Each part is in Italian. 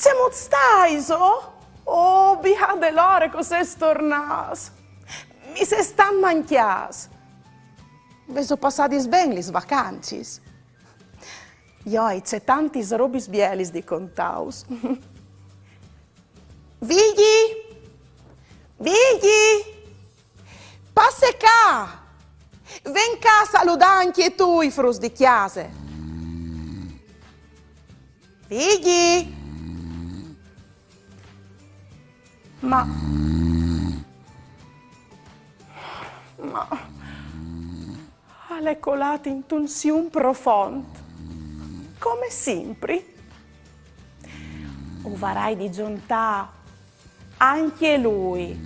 Come stai, so? Oh, bia de l'ore cos'è stornas. Mi se stan manchias. Veso passati ben lis vacancis. Ioi, c'è tanti robis bielis di contaus. Vighi! Vighi! Passe qua! Ven qua, saluda anche tu i frus di chiase. Vighi! Ma alle colate in tunsiun profond, come sempre. O varai di giuntà anche lui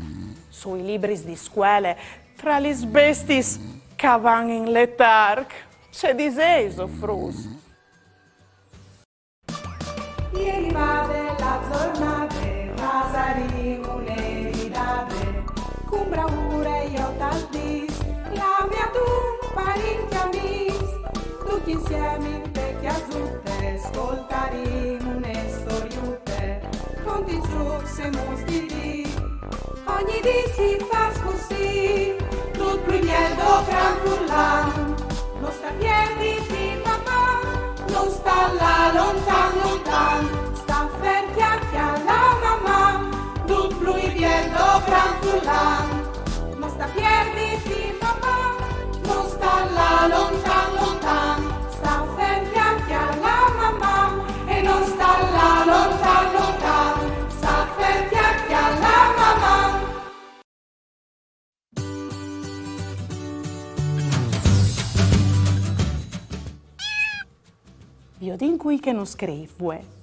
sui libri di scuole tra gli bestis che van in letarg. C'è diseso, frus. Ieri vade la giornata, Vasarino le ridate, con bravura io t'aldis, la mia tu parecchi amis, tutti insieme in vecchia zutte, ascoltaremo une storiute, conti giù se mostri, ogni dì si fa così, tutto più lieto gran furlan, non sta piedi di papà, non sta là lontan, sta ferti alla mamma, tutto più lieto gran furlan, non sta piedi di papà, non sta là lontan, sta ferti alla mamma, e non sta là lontan, sta ferti alla mamma. Io din qui che non scrivo.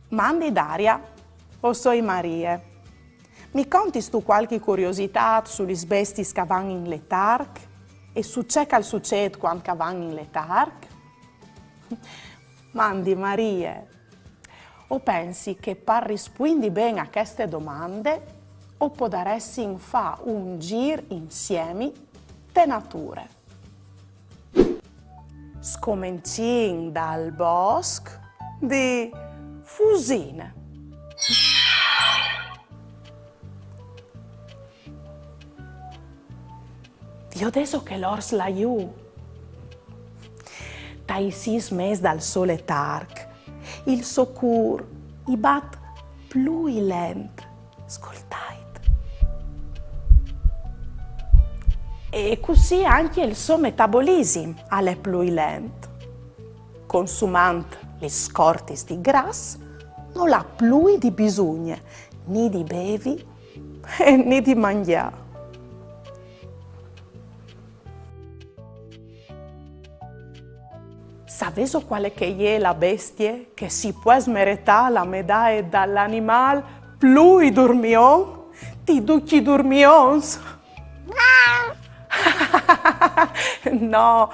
Mandi Daria, o soi Marie. Mi conti tu qualche curiosità sugli bestis che van in letarg e su c'è che succede quando van in letarg? Mandi Marie. O pensi che per rispondere bene a queste domande o potresti fare un giro insieme te nature. Scomincin dal bosco di Fusine. Io adesso che l'ors laiù. Dai 6 mesi dal sole targ, il socur, i bat più lent, ascoltate. E così anche il suo metabolismo è più lento. Consumando gli scorti di grasso, non ha più di bisogno né di bevi né di mangiare. Sapete quale che è la bestia che si può smeritare la medaglia dall'animale più dormion di tutti i dormions? No,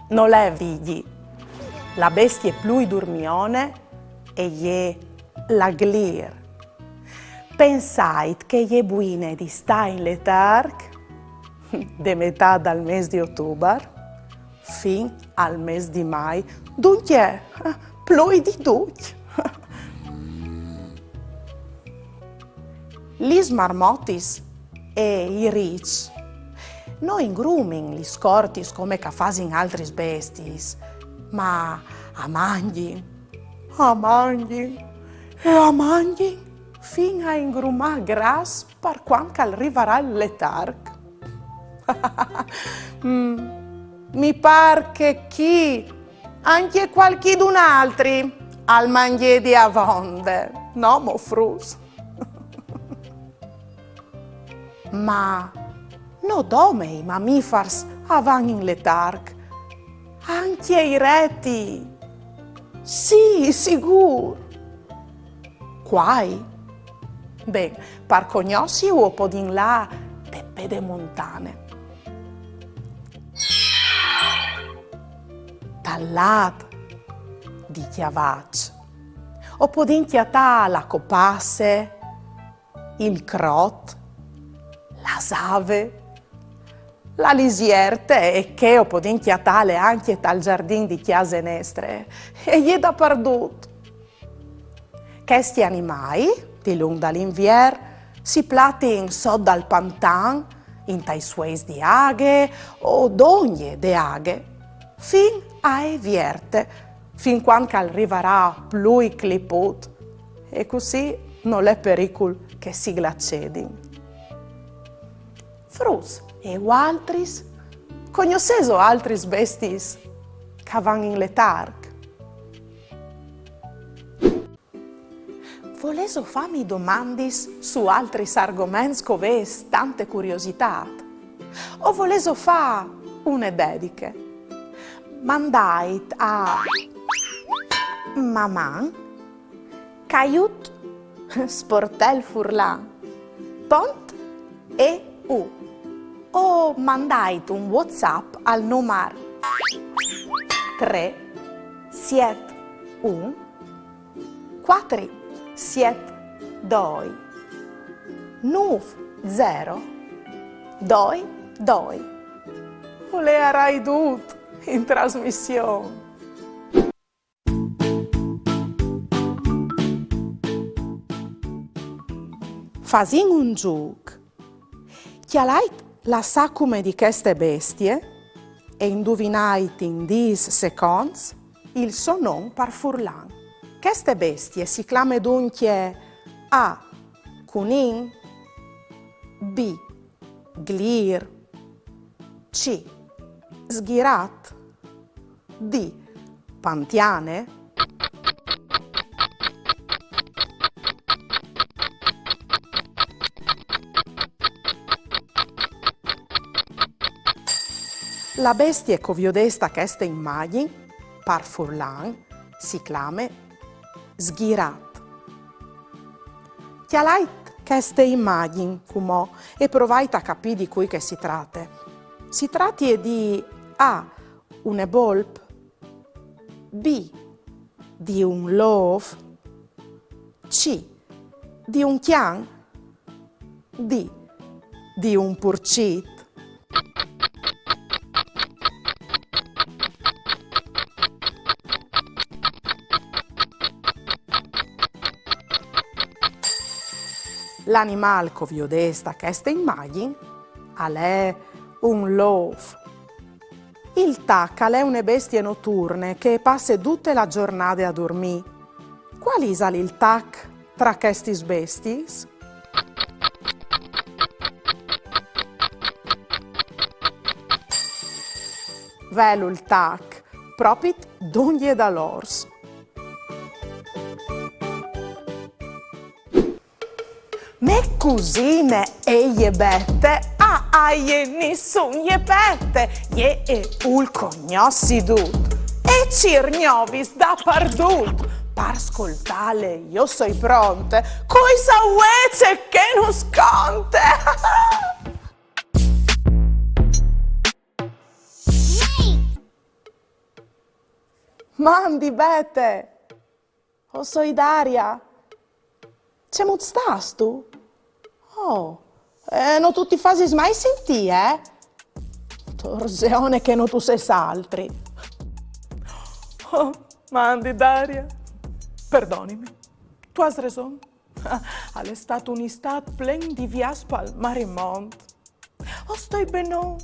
non è vigli. La bestia più dormione è la glir. Pensate che è buona di stare in letarg da metà dal mese di ottobre fin al mese di mai, dunque più di tutti. Gli marmottis e i ricci non ingrumin gli scortis come che fanno in altri bestis, ma a mangi fino a ingrumare grasso per quando arriverà il letarg. Mi par che chi, anche qualchidun altri, al mangiare di avonde, no, mo frus. Ma no dome i mammifers avan in letarg, anche i reti. Sì, sicuro. Quai? Beh, par cognossi o podin là de pedemontane. Tallat di chiavac. O podin chiatà la copasse, il crot, la save, la lisierte e che può inchiatare anche dal giardino di chiase nestre e gli è dappertutto. Questi animali, di lungo dall'invier, si plati sotto dal pantan, in tai sues di aghe o d'ogne de aghe, fin a vierte, fin quando arriverà plui cliput, e così non è pericolo che si glacedin. Frus e altris, conosceso altris bestis che van in letarg. Voleso farmi domandis su altri argomenti che tante curiosità? O voleso fa une dediche? Mandait a Maman, Caiut, Sportel Furlan, Pont e U. O mandait un WhatsApp al numero 3 7 1 4 7 2 9 0 2 2. Volerai tutto in trasmissione. Fasin un gioco. Chialait la saccume di queste bestie e indovinait in 10 secondi il suo nome par furlan. Queste bestie si chiamano dunque A. Cunin, B. Glir, C. Sghirat, D. Pantiane, la bestia che viodesta queste immagini, par furlan, si chiama Sghirat. Chialait queste immagini, come e provait a capire di cui che si tratta. Si tratta di A. Una volpe, B. Di un love, C. Di un chian, D. Di un purcit. L'animal che viodesta queste immagini è un love. Il tac è una bestia notturna che passa tutta la giornata a dormire. Qual è il tac tra questi bestie? Velo il tac, proprio d'ogni da l'ors. Me cusine e je bette, nessun je pette, je e ul cognossi dut, e cirgnovis da pardut. Per ascoltare io sono pronte, coi sauece che non sconte. Mandi bette, o soi Daria. C'è stas tu? Oh, non tutti fasi mai sentì, eh? Torsione che non tu sei altri. Oh, mandi Daria, perdonimi, tu hai ragione. È stato un istat plen di viaspa al marimont. Oh, sto bene.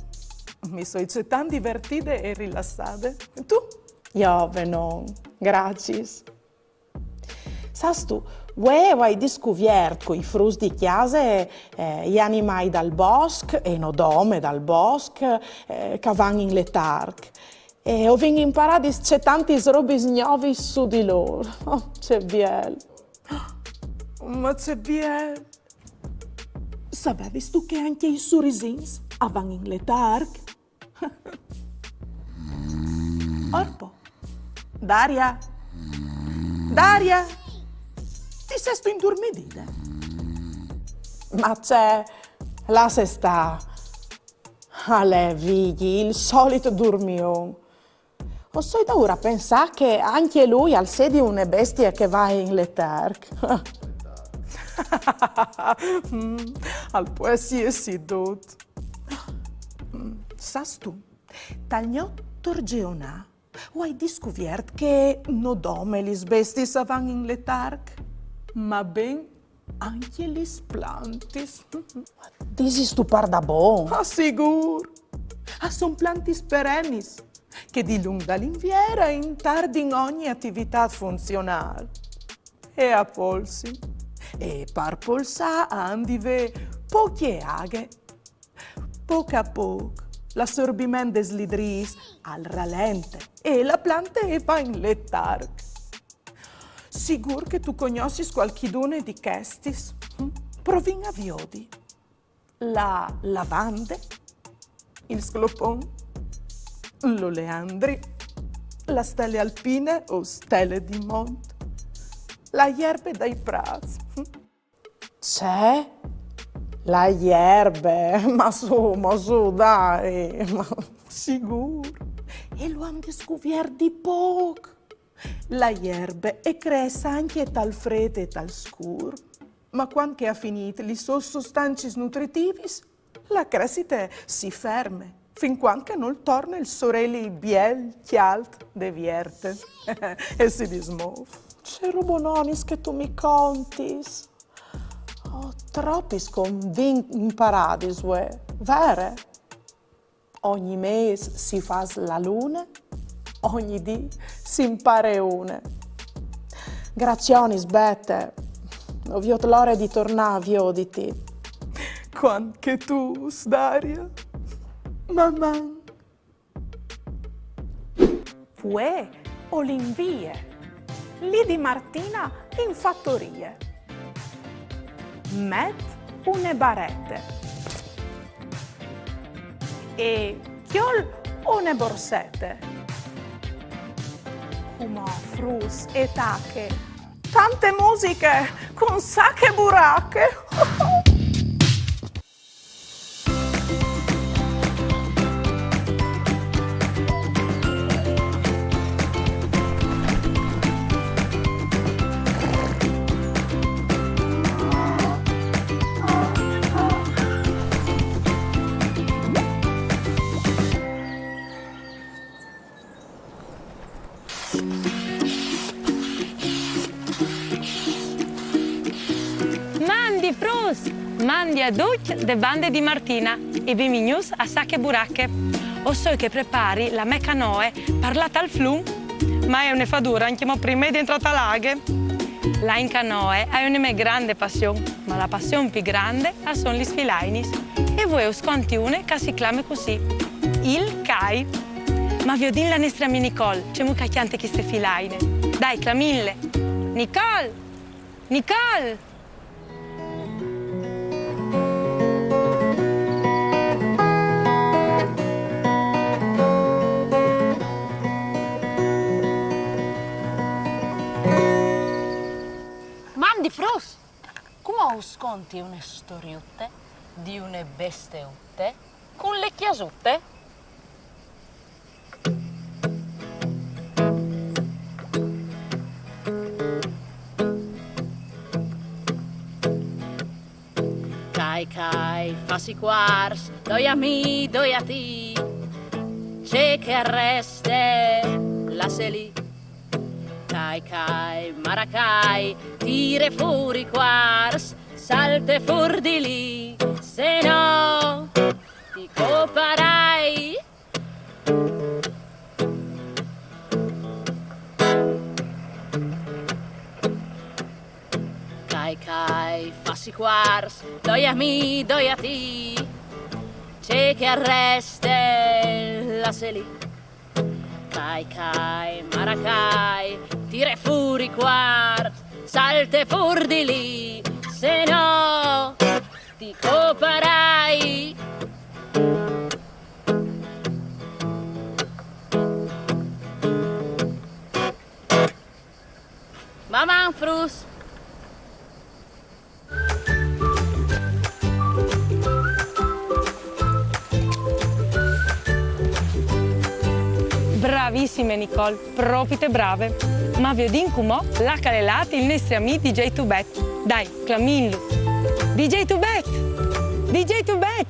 Mi sono tan divertite e rilassate. E tu? Io bene, grazie. Sas tu, hai scoperto con i frus di chiesa gli animali dal bosco e no dome dal bosco che vanno in letargo. E ho imparato che c'è tanti robe nuove su di loro. Oh, c'è bello. Ma c'è bello. Sapevi tu che anche i sorrisini vanno in letargo? Orpo. Daria. Daria. Ti sei indormidita? Ma c'è, là se sta, alle vigli, il solito dormione. O so da ora pensare che anche lui al sedi una bestia che va in letargo. Al poesia si dut. Sas tu, tagliò torgeona, o hai descubierto che no dome lis bestis avan in letarg, ma ben anche lis plantis. Disis tu parda bon? Ah, sigur. Ah, son plantis perennis, che di lunga l'inviera in tardi in ogni attività funzionale. E a polsi, e par polsa andive poche aghe, poco a poco, l'assorbimento des lidris al ralente e la planta va in letarg. Sigur che tu conoscis qualchidune di questis? Provin a viodi. La lavande, il sclopon, l'oleandri, la stelle alpine o stelle di monte, la ierbe dai prati. C'è? La ierbe? Ma su, dai, ma sicuro. E lo han descubierto di poco. La ierbe è cresce anche tal freddo e tal scuro, ma quando che ha finito li suoi sostanze nutritivi, la crescita si ferma, fin quando non torna il sorelli biel, chialt, de vierte, e si dismuove. C'è robononis che tu mi contis. Oh, troppi convin in paradiso, vero? Ogni mese si fa la luna, ogni dì si impara una. Grazionis, bete, ovvio l'ora di tornare a di te. Quando che tu, Daria, mamma. Pue o l'invie, lì di Martina in fattorie. Met une barette. E chiol une borsette. Come frus e tacche. Tante musiche con sacche buracche. Mandi a Duc de bande di Martina e bimignus a sacche buracche. O so che prepari la me canoe parlata al flum, ma è una fadura anche mo prima di entrata laghe. La in canoe è una mia grande passione, ma la passione più grande sono gli sfilainis. E voi sconti une che si chiama così, il CAI. Ma vi ho detto la nostra mia Nicole, c'è mucca chiante queste filaine. Dai, clamille. Nicole! Nicole! Di Frus, come sconti une storiutte di une besteutte con le chiasutte? Cai, fassi quars, doi a mi, doi a ti, c'è che arreste la seli. Cai, maracai, tire fuori quars, salte fuori di lì, se no ti coparai. Cai, fassi quars, doi a mi, doi a ti, c'è che arreste la seli. Cai, maracai, tire fuori quart, salte fuori di lì, se no ti coparai. Mamma Frus. Bravissime Nicole, proprio brave. Ma vi ho d'incumo la calelati il nostro amico DJ Tubet. Dai, clamillo. DJ Tubet! DJ Tubet!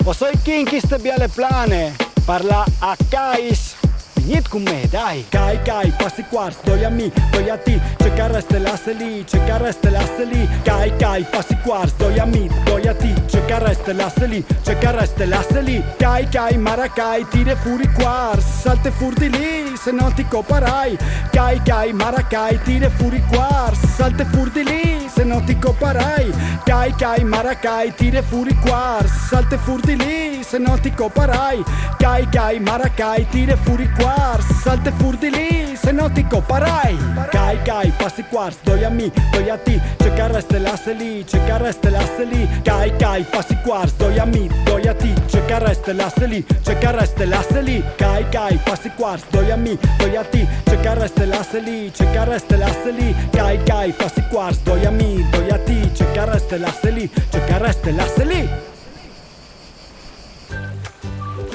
O soi kinkiste biele plane, parla a cais. Venit con me, dai. Cai, passi quarts, doi a mi, doi a ti. Cercare stelasse lì, cercare stelasse lì. Cai, passi quarts, doi a mi, doi a ti. Cercare stelasse lì, cercare stelasse lì. Cai, maracai, tire fuori quarts. Salte fuori di lì, se non ti coparai. Cai, maracai, tire fuori quarts. Salte fuori di lì, se non ti coparai. Cai, maracai, tire fuori quarts. Salte fuori di lì, se non ti coparai. Cai, maracai, tire fuori quarts. Salte fuori di lì, se no ti coparai. Cai, passi quarts, doi a mi, doi a ti. Cercare stelasse lì, cercare stelasse lì. Cai, passi quarts, doi a mi, doi a ti. Cercare stelasse lì, cercare stelasse lì. Cai, passi quarts, doi a mi, doi a ti. Cercare stelasse lì, cercare stelasse lì. Cai, passi quarts, doi a mi, doi a ti. Cercare stelasse lì, cercare stelasse lì.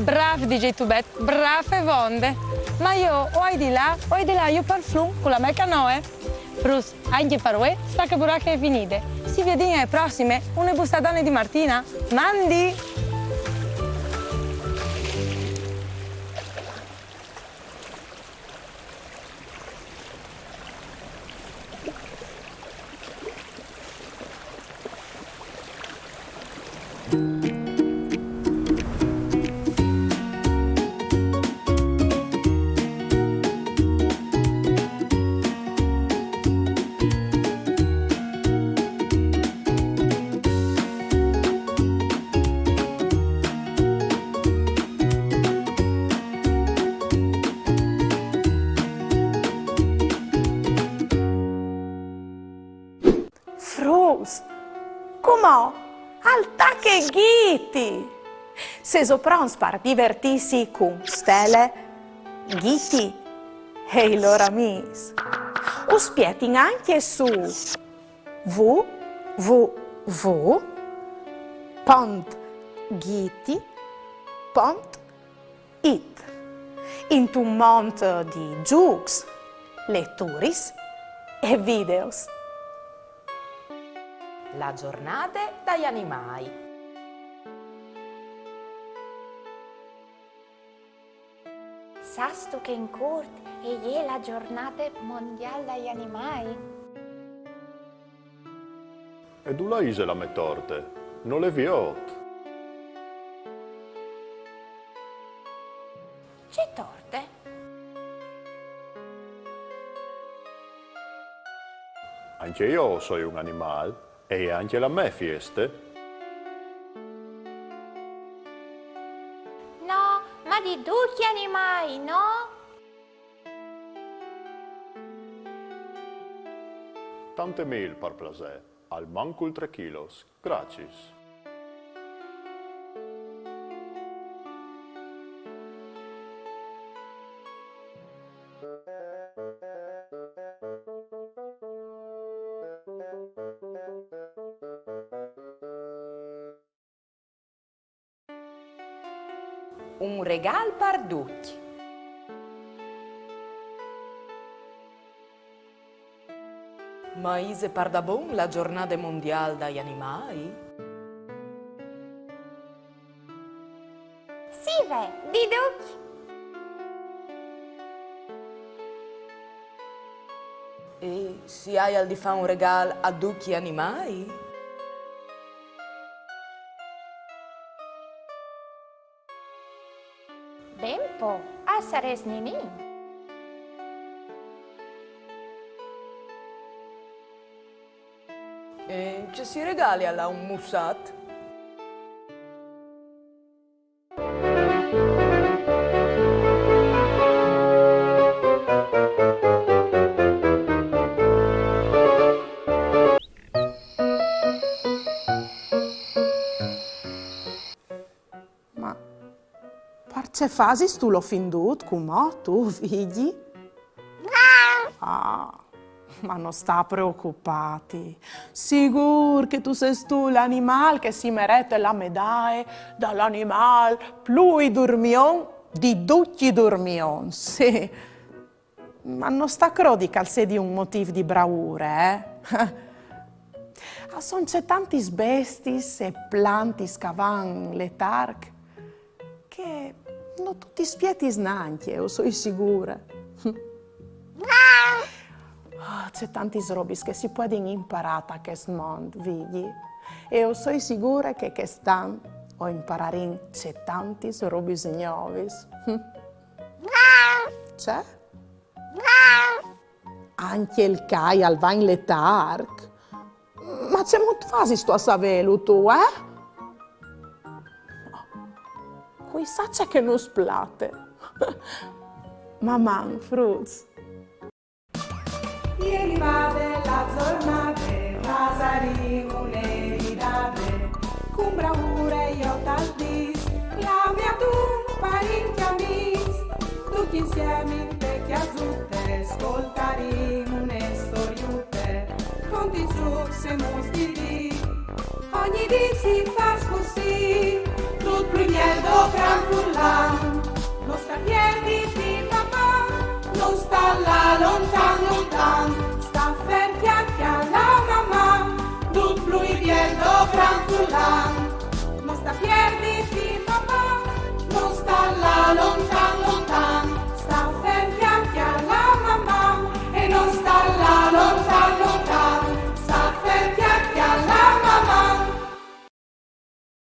Brav DJ Tubet, brave vonde. Ma io o di là io per flum con la mia canoe. Prus, anche per voi, sta che buracche è finite. Si vede alle prossime, una bustadone di Martina. Mandi! Frus, com'ò? Alta che ghiti! Se soprons per divertirsi con stelle, ghiti e i loro amici. O spietin anche su www.ghiti.it in un mondo di giochi, letturis e videos. La giornata dagli animali. Sasto che in corte è la giornata mondiale degli animali? E tu la isela me torte, non le viot. C'è torte? Anche io sono un animale e anche la me feste. No, ma di tutti gli animali, no? Tante mil par plaisir, al mancul 3 kilos, gratis. Un regal per tutti. Ma ise par da bon la giornata mondiale dagli animali? Sì, di tutti. E se hai al di fare un regalo a tutti gli animali? Ben po', a sares nini. E ci si regali alla un mussat? Ma parce fasis tu lo findut, com'ò tu, figli? Ah, ma non sta preoccupati. Sicur che tu sei tu l'animal che si merita la medaglia dall'animal più dormion di tutti i dormion, sì. Ma non sta crodica al sé di un motivo di bravura, Son c'è tanti bestis e plantis che van letarg che non tutti spieti snanche, io sono sicura. C'è tanti robi che si possono imparare a questo mondo, vedi? E io sono sicura che quest'anno ho imparato c'è tanti robi nuovi. C'è? Anche il Kai al va in letarg. Ma c'è molto fasi sto a savelo tu, eh? Qui sa c'è che non splate. Mamma, fruz. Ieri va della giornata, Vasarino le ridate, con bravura io t'aldis, la mia tu parenti amici, tutti insieme in vecchia zutte, ascoltaremo une storiute, conti giù se mostri di, ogni dì si fa così, tutto primier do gran furlan, non sta piedi di papà, non sta là lontan, sta ferti anche alla mamma, tut lui viendo gran furlan, non sta piedi di papà, non sta là lontan.